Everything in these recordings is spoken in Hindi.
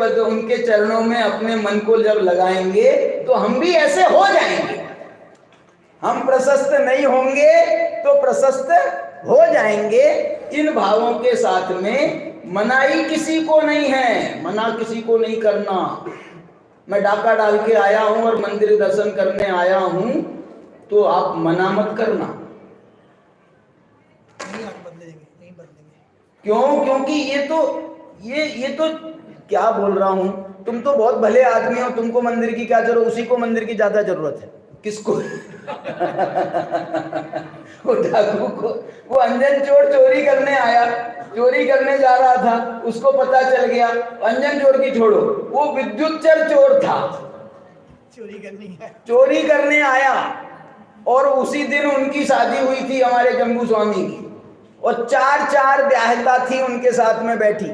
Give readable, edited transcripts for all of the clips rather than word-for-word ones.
तो उनके चरणों में अपने मन को जब लगाएंगे तो हम भी ऐसे हो जाएंगे। हम प्रशस्त नहीं होंगे तो प्रशस्त हो जाएंगे। इन भावों के साथ में मनाही किसी को नहीं है, मना किसी को नहीं करना। मैं डाका डाल के आया हूं और मंदिर दर्शन करने आया हूं तो आप मना मत करना। क्यों? क्योंकि ये तो क्या बोल रहा हूं, तुम तो बहुत भले आदमी हो, तुमको मंदिर की क्या जरूरत, उसी को मंदिर की ज्यादा जरूरत है। किसको? वो डाकू को, वो अंजन चोर चोरी करने आया, चोरी करने जा रहा था, उसको पता चल गया। अंजन चोर की छोड़ो, वो विद्युतचर चोर था, चोरी करने आया। और उसी दिन उनकी शादी हुई थी हमारे जम्बू स्वामी की, और चार ब्याहता थी उनके साथ में बैठी।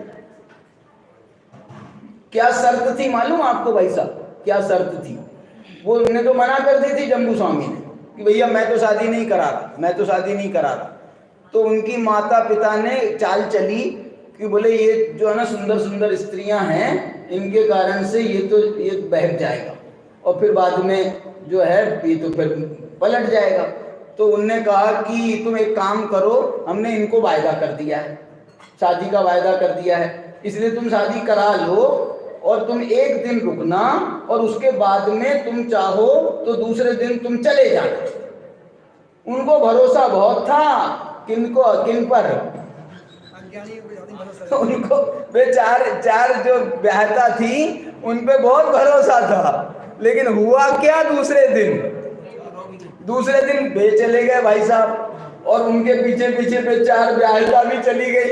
क्या शर्त थी मालूम आपको भाई साहब? क्या शर्त थी? वो उन्होंने तो मना कर दी थी जम्बू स्वामी ने कि भैया मैं तो शादी नहीं करा रहा, मैं तो शादी नहीं करा रहा। तो उनकी माता पिता ने चाल चली कि बोले ये जो है ना सुंदर सुंदर स्त्रियां हैं, इनके कारण से ये बहक जाएगा और फिर बाद में जो है ये तो फिर पलट जाएगा। तो उनने कहा कि तुम एक काम करो, हमने इनको वायदा कर दिया है, शादी का वायदा कर दिया है, इसलिए तुम शादी करा लो और तुम एक दिन रुकना और उसके बाद में तुम चाहो तो दूसरे दिन तुम चले जाना। उनको भरोसा बहुत था। किन पर? उनको वे चार जो ब्याहता थी उन पे बहुत भरोसा था। लेकिन हुआ क्या, दूसरे दिन वे चले गए भाई साहब, और उनके पीछे पीछे पे चार ब्याहता भी चली गई।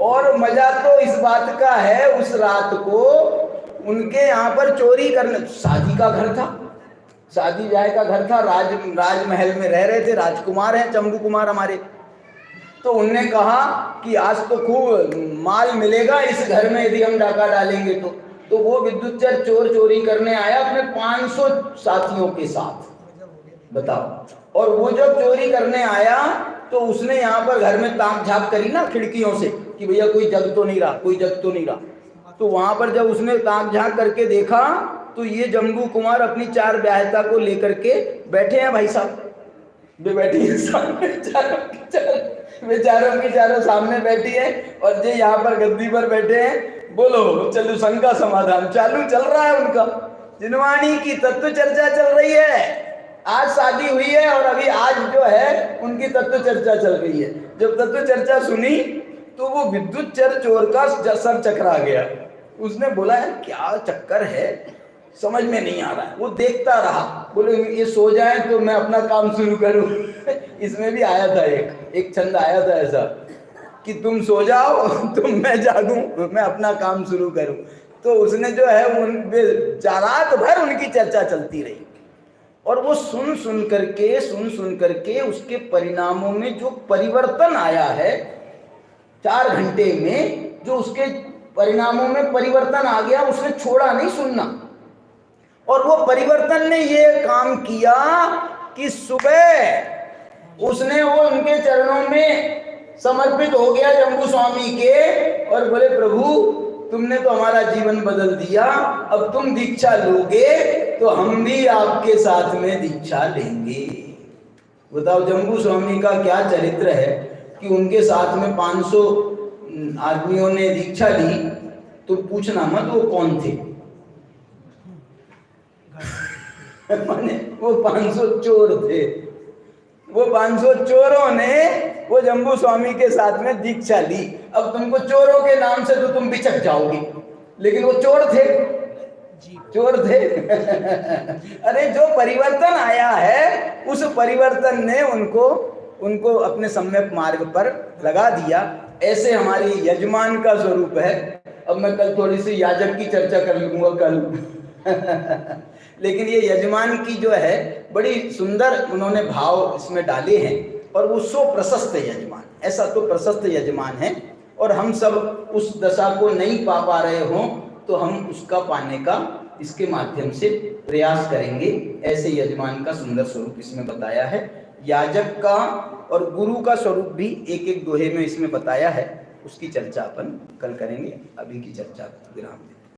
और मजा तो इस बात का है, उस रात को उनके यहाँ पर चोरी करने, शादी का घर था, शादी ब्याह का घर था, राजमहल में रह रहे थे, राजकुमार हैं चंबू कुमार हमारे। तो उनने कहा कि आज तो खूब माल मिलेगा इस घर में यदि हम डाका डालेंगे तो वो विद्युतचर चोर चोरी करने आया अपने 500 साथियों के साथ, बताओ। और वो जब चोरी करने आया तो उसने यहाँ पर घर में ताक झाँक करी ना खिड़कियों से कि भैया कोई जग तो नहीं रहा। तो वहां पर जब उसने ताक झाँक करके देखा तो ये जम्बू कुमार अपनी चार ब्याहता को लेकर के बैठे हैं भाई साहब, वे बैठी है सामने, वे चारों की चारों सामने बैठी है और ये यहाँ पर गद्दी पर बैठे हैं। बोलो चलो संघ का समाधान चालू चल रहा है उनका। जिनवाणी की तत्व चर्चा चल रही है। आज शादी हुई है और अभी आज जो है उनकी तत्व चर्चा चल रही है। जब तत्व चर्चा सुनी तो वो विद्युतचर चोर का सर चकरा गया। उसने बोला यार क्या चक्कर है, समझ में नहीं आ रहा है। वो देखता रहा, बोले ये सो जाए तो मैं अपना काम शुरू करूं। इसमें भी आया था एक छंद आया था ऐसा कि तुम सो जाओ तो मैं जागूं, मैं अपना काम शुरू करूं। तो उसने जो है रात भर उनकी चर्चा चलती रही और वो सुन सुन करके उसके परिणामों में जो परिवर्तन आया है 4 घंटे में, जो उसके परिणामों में परिवर्तन आ गया, उसने छोड़ा नहीं सुनना। और वो परिवर्तन ने ये काम किया कि सुबह उसने वो उनके चरणों में समर्पित हो गया जम्बू स्वामी के और बोले प्रभु तुमने तो हमारा जीवन बदल दिया, अब तुम दीक्षा लोगे तो हम भी आपके साथ में दीक्षा लेंगे। बताओ जम्बू स्वामी का क्या चरित्र है कि उनके साथ में 500 आदमियों ने दीक्षा ली। तो पूछना मत वो कौन थे। माने वो 500 चोर थे। वो 500 चोरों ने वो जम्बू स्वामी के साथ में दीक्षा ली। अब तुमको चोरों के नाम से तो तुम बिचक जाओगे, लेकिन वो चोर थे। अरे जो परिवर्तन आया है उस परिवर्तन ने उनको अपने सम्यक मार्ग पर लगा दिया। ऐसे हमारी यजमान का स्वरूप है। अब मैं कल थोड़ी सी याजक की चर्चा कर लूंगा कल। लेकिन ये यजमान की जो है बड़ी सुंदर उन्होंने भाव इसमें डाले हैं और वो सो प्रशस्त यजमान, ऐसा तो प्रशस्त यजमान है। और हम सब उस दशा को नहीं पा रहे हों तो हम उसका पाने का इसके माध्यम से प्रयास करेंगे। ऐसे यजमान का सुंदर स्वरूप इसमें बताया है। याजक का और गुरु का स्वरूप भी एक एक दोहे में इसमें बताया है। उसकी चर्चा अपन कल करेंगे। अभी की चर्चा विराम।